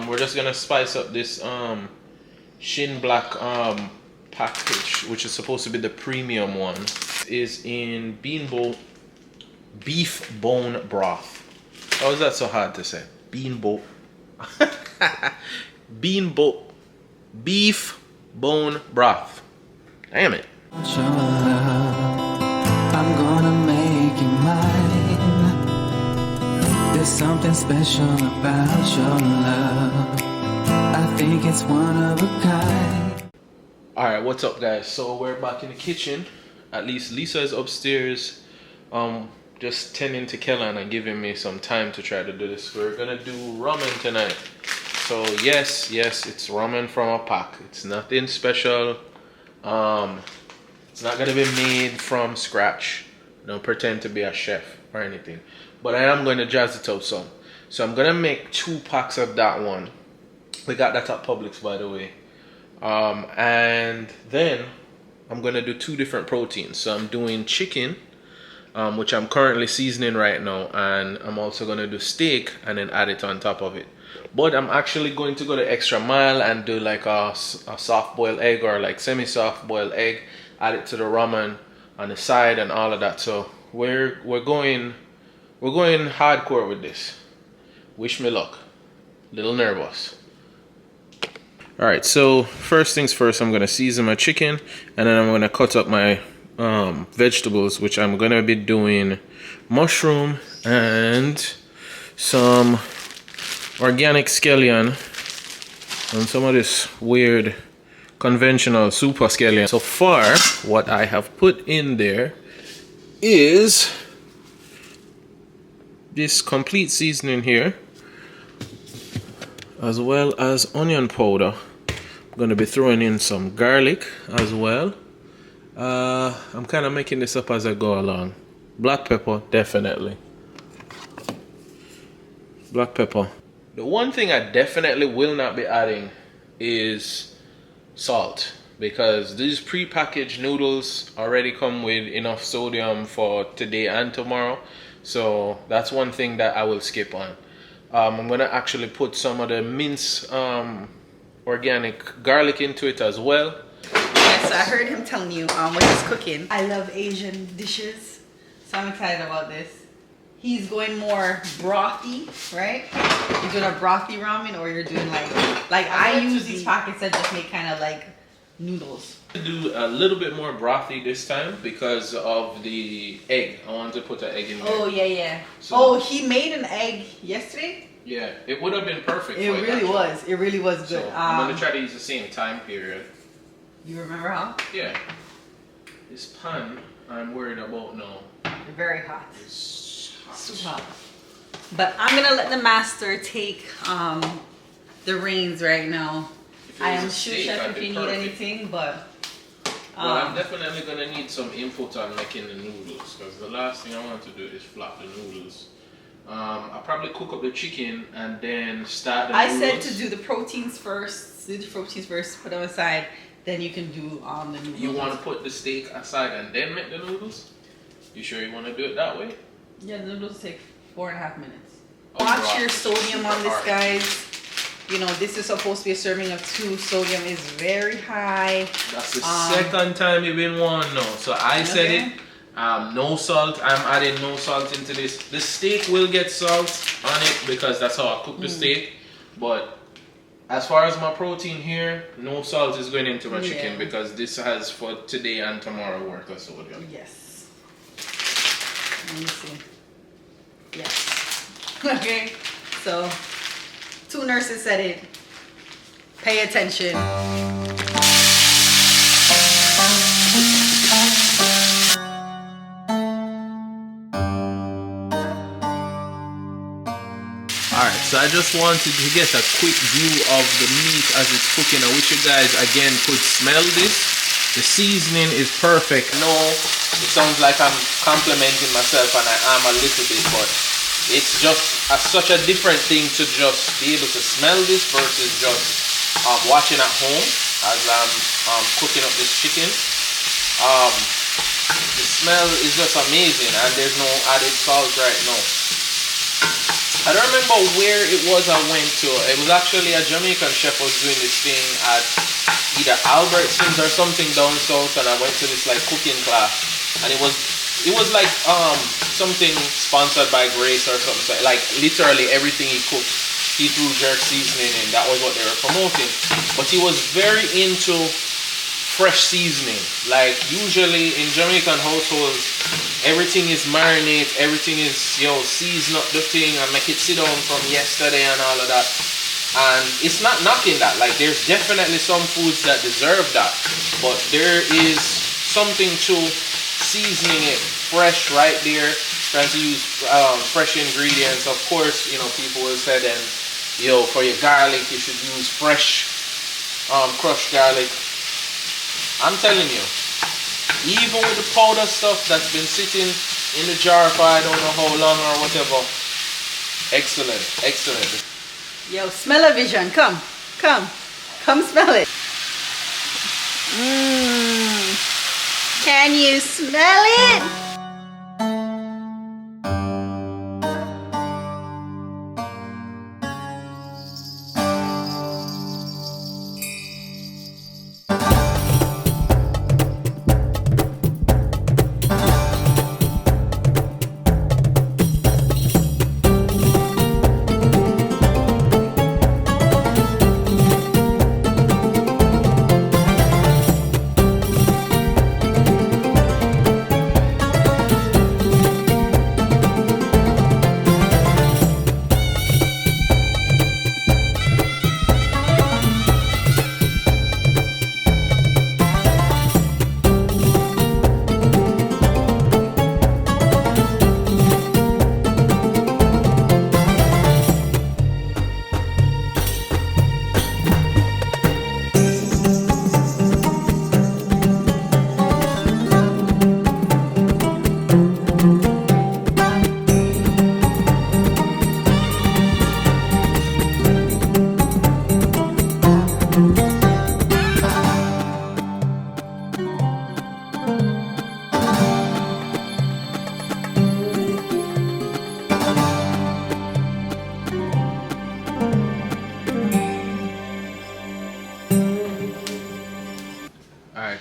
We're just gonna spice up this Shin black package, which is supposed to be the premium one. Is in beef bone broth. How is that so hard to say? Beef bone broth. Damn it. I'm gonna make you mine. There's something special about your love. I think it's one of a kind. Alright, what's up guys? So we're back in the kitchen. At least Lisa is upstairs just tending to Kellan and giving me some time to try to do this. We're gonna do ramen tonight. So yes, it's ramen from a pack. It's nothing special. It's not gonna be made from scratch. Don't pretend to be a chef or anything. But I am gonna jazz it up some. So I'm gonna make 2 packs of that one. We got that at Publix, by the way. And then I'm gonna do 2 different proteins. So I'm doing chicken, which I'm currently seasoning right now, and I'm also gonna do steak and then add it on top of it. But I'm actually going to go the extra mile and do like a soft boiled egg or like semi-soft boiled egg, add it to the ramen on the side and all of that. So we're going hardcore with this. Wish me luck. Little nervous. Alright, so first things first, I'm gonna season my chicken, and then I'm gonna cut up my vegetables, which I'm gonna be doing mushroom and some organic scallion and some of this weird conventional super scallion. So far, what I have put in there is this complete seasoning here, as well as onion powder. I'm going to be throwing in some garlic as well. I'm kind of making this up as I go along. Black pepper, definitely. Black pepper. The one thing I definitely will not be adding is salt, because these pre-packaged noodles already come with enough sodium for today and tomorrow. So that's one thing that I will skip on. I'm gonna actually put some of the minced organic garlic into it as well. Yes, I heard him telling you what he's cooking. I love Asian dishes, so I'm excited about this. He's going more brothy, right? You're doing a brothy ramen, or you're doing like I use these pockets that just make kind of like noodles. Do a little bit more brothy this time because of the egg. I wanted to put an egg in there. Oh yeah. So, oh, he made an egg yesterday? Yeah, it would have been perfect. It really was. It really was good. So I'm gonna try to use the same time period. You remember how? Yeah. This pan, I'm worried about now. They're very hot. It's hot. Super hot. But I'm gonna let the master take the reins right now. I am sure, chef, if you need anything, but well, I'm definitely gonna need some input on making the noodles, because the last thing I want to do is flop the noodles. I'll probably cook up the chicken and then start the noodles. I said to do the proteins first. Do the proteins first, put them aside, then you can do the noodles. You want to put the steak aside and then make the noodles? You sure you want to do it that way? Yeah, the noodles take 4.5 minutes. Watch your sodium on this, guys. You know, this is supposed to be a serving of 2. Sodium is very high. That's the second time you've been warned now. So I said it. No salt. I'm adding no salt into this. The steak will get salt on it because that's how I cook the steak. But as far as my protein here, no salt is going into my chicken because this has for today and tomorrow worth of sodium. Yes. Let me see. Yes. Okay. So 2 nurses said it. Pay attention. Alright, so I just wanted to get a quick view of the meat as it's cooking. I wish you guys again could smell this. The seasoning is perfect. No, it sounds like I'm complimenting myself, and I am a little bit, but it's just such a different thing to just be able to smell this versus just watching at home as I'm cooking up this chicken. The smell is just amazing, and there's no added salt right now. I don't remember where it was I went to. It was actually a Jamaican chef was doing this thing at either Albertsons or something down south, and I went to this like cooking class, and it was like something sponsored by Grace or something. Like literally everything he cooked, he threw jerk seasoning in. That was what they were promoting. But he was very into fresh seasoning. Like usually in Jamaican households, everything is marinate, everything is season up the thing and make it sit down from yesterday and all of that. And it's not knocking that. Like there's definitely some foods that deserve that, but there is something to seasoning it fresh right there, trying to use fresh ingredients. Of course, people will say then, for your garlic you should use fresh crushed garlic. I'm telling you, even with the powder stuff that's been sitting in the jar for I don't know how long or whatever, excellent, excellent. Yo, smell-o-vision, come smell it. Can you smell it?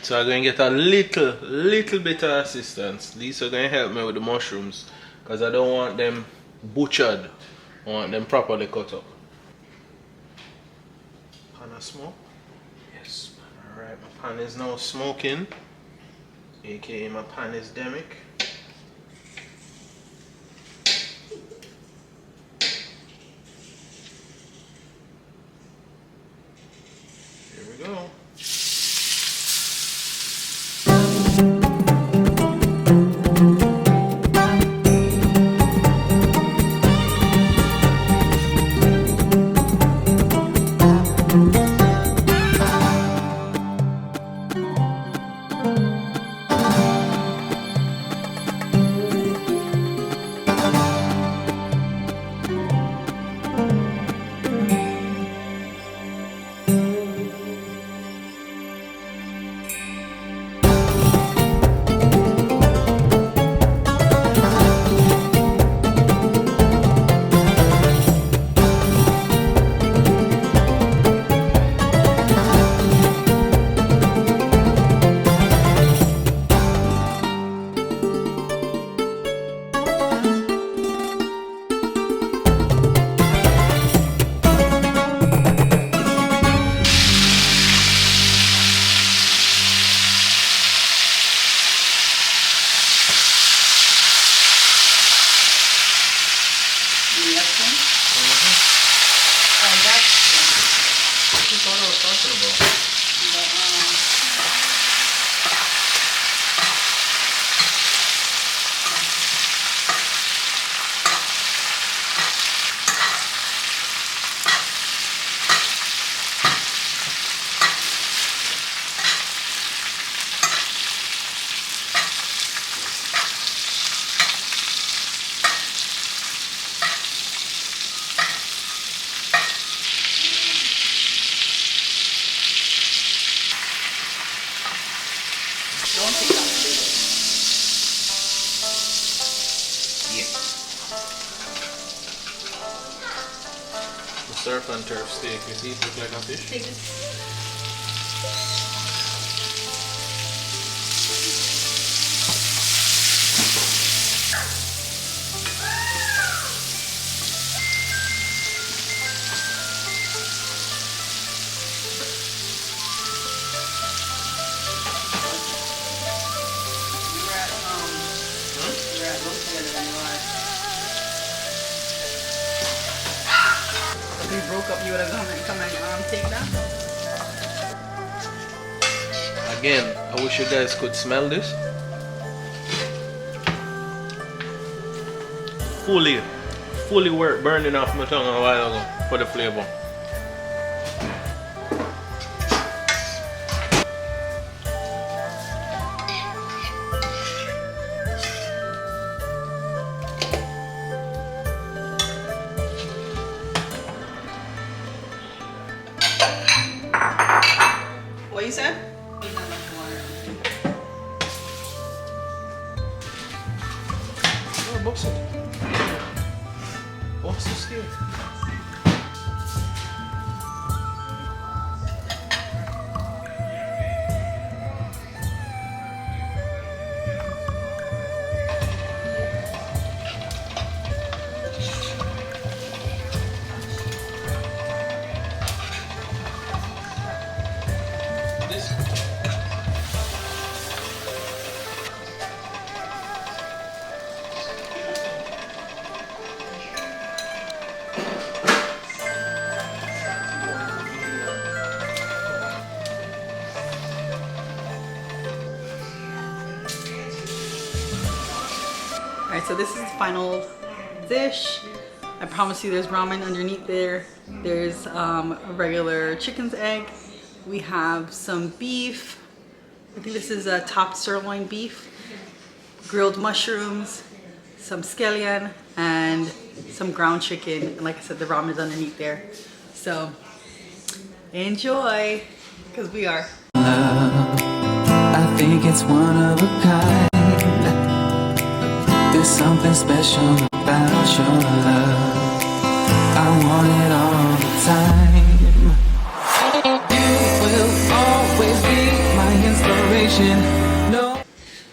So I'm going to get a little bit of assistance. These are going to help me with the mushrooms because I don't want them butchered. I want them properly cut up. Pan of smoke? Yes. Alright, my pan is now smoking, aka my pan is demic. Here we go. turf steak. You see, it looks like a fish. Take this. If we broke up, you would have come and take that. Again, I wish you guys could smell this. Fully work burning off my tongue a while ago for the flavor. What you said? Oh, box it. Box the steak. Alright, so this is the final dish. I promise you there's ramen underneath there. There's a regular chicken's egg. We have some beef. I think this is a top sirloin beef. Grilled mushrooms, some scallion, and some ground chicken. And like I said, the ramen is underneath there. So enjoy, because we are. I think it's one of a kind. There's something special about your love. I want it all the time.